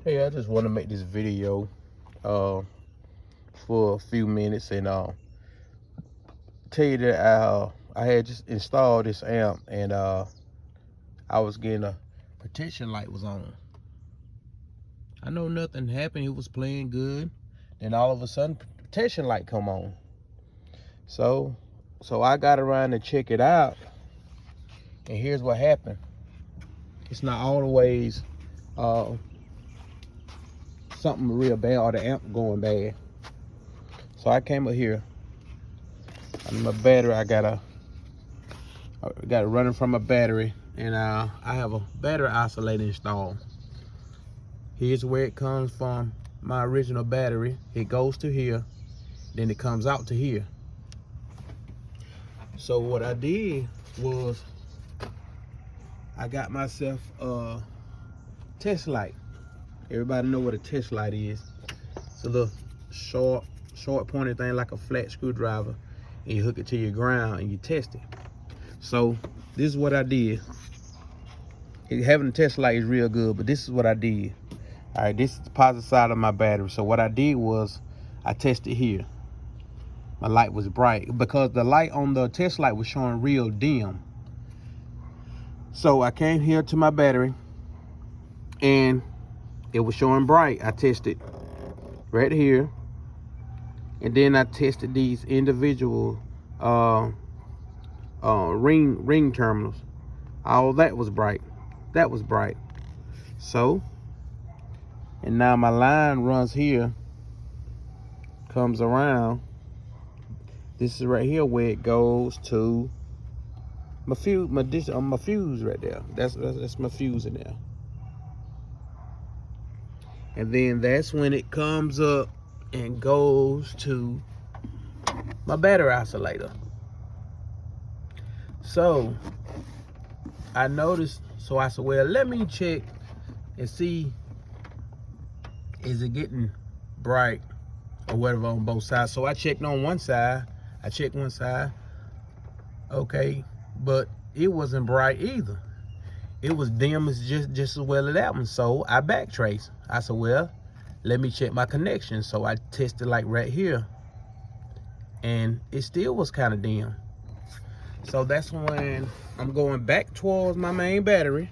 Hey, I just want to make this video for a few minutes and tell you that I had just installed this amp and I was getting a protection light was on. I know nothing happened. It was playing good. Then all of a sudden, protection light come on. So I got around to check it out, and here's what happened. It's not always something real bad or the amp going bad. So I came up here. My battery, I got it running from a battery, and I have a battery isolator installed. Here's where it comes from. My original battery, it goes to here, then it comes out to here. So what I did was I got myself a test light. Everybody know what a test light is. It's a little short pointed thing like a flat screwdriver, and you hook it to your ground and you test it. So this is what I did. Having a test light is real good, but this is what I did. All right, this is the positive side of my battery. So what I did was I tested here. My light was bright because the light on the test light was showing real dim. So I came here to my battery and it was showing bright. I tested right here, and then I tested these individual ring terminals. All that was bright. That was bright. So, and now my line runs here, comes around. This is right here where it goes to my fuse, my fuse right there. That's my fuse in there. And then that's when it comes up and goes to my battery isolator. So I noticed, so I said, well, let me check and see, is it getting bright or whatever on both sides. So I checked on one side. I checked one side. Okay, but it wasn't bright either. It was dim as just as well as that one. So I backtraced. I said, well, let me check my connection. So I tested like right here, and it still was kind of dim. So that's when I'm going back towards my main battery,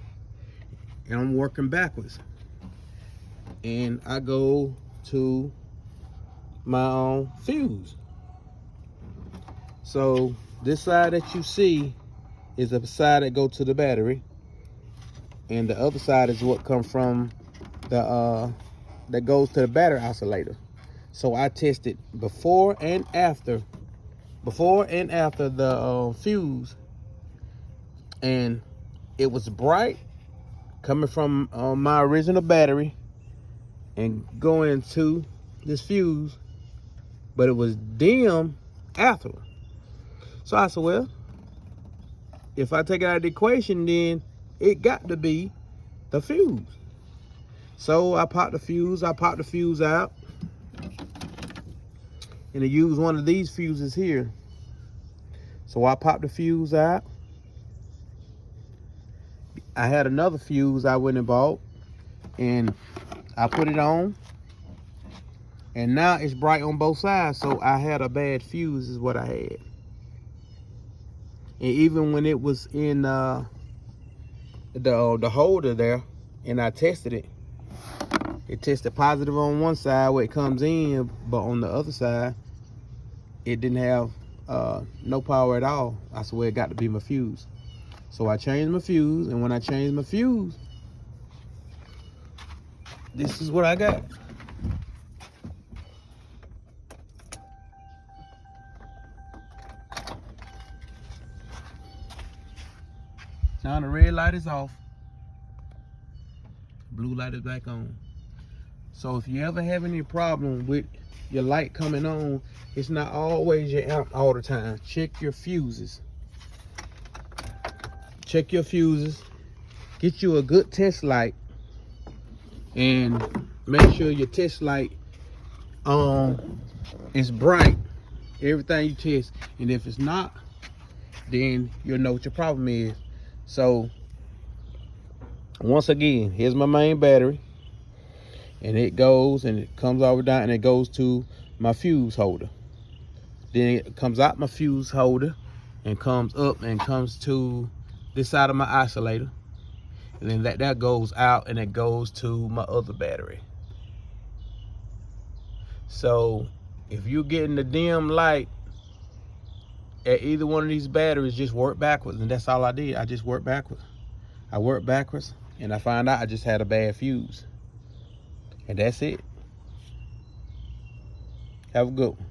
and I'm working backwards. And I go to my fuse. So this side that you see is the side that goes to the battery, and the other side is what comes from the that goes to the battery isolator. So I tested before and after the fuse, and it was bright coming from my original battery and going to this fuse, but it was dim afterward. So I said, well, if I take it out of the equation, then it got to be the fuse. So I popped the fuse out, and I used one of these fuses here. So I popped the fuse out. I had another fuse I went and bought, and I put it on, and now it's bright on both sides. So I had a bad fuse is what I had. And even when it was in the holder there, and I tested it, it tested positive on one side where it comes in, but on the other side, it didn't have no power at all. I swear it got to be my fuse. So I changed my fuse, and when I changed my fuse, this is what I got. Now the red light is off, blue light is back on. So if you ever have any problem with your light coming on, it's not always your amp all the time. Check your fuses. Check your fuses. Get you a good test light, and make sure your test light is bright. Everything you test, and if it's not, then you'll know what your problem is. So once again, here's my main battery. and it goes and it comes all the way down and it goes to my fuse holder. Then it comes out my fuse holder and comes up and comes to this side of my isolator. And then that goes out and it goes to my other battery. So if you're getting the dim light at either one of these batteries, just work backwards. And that's all I did. I just worked backwards. I worked backwards and I found out I just had a bad fuse. And that's it. Have a good one.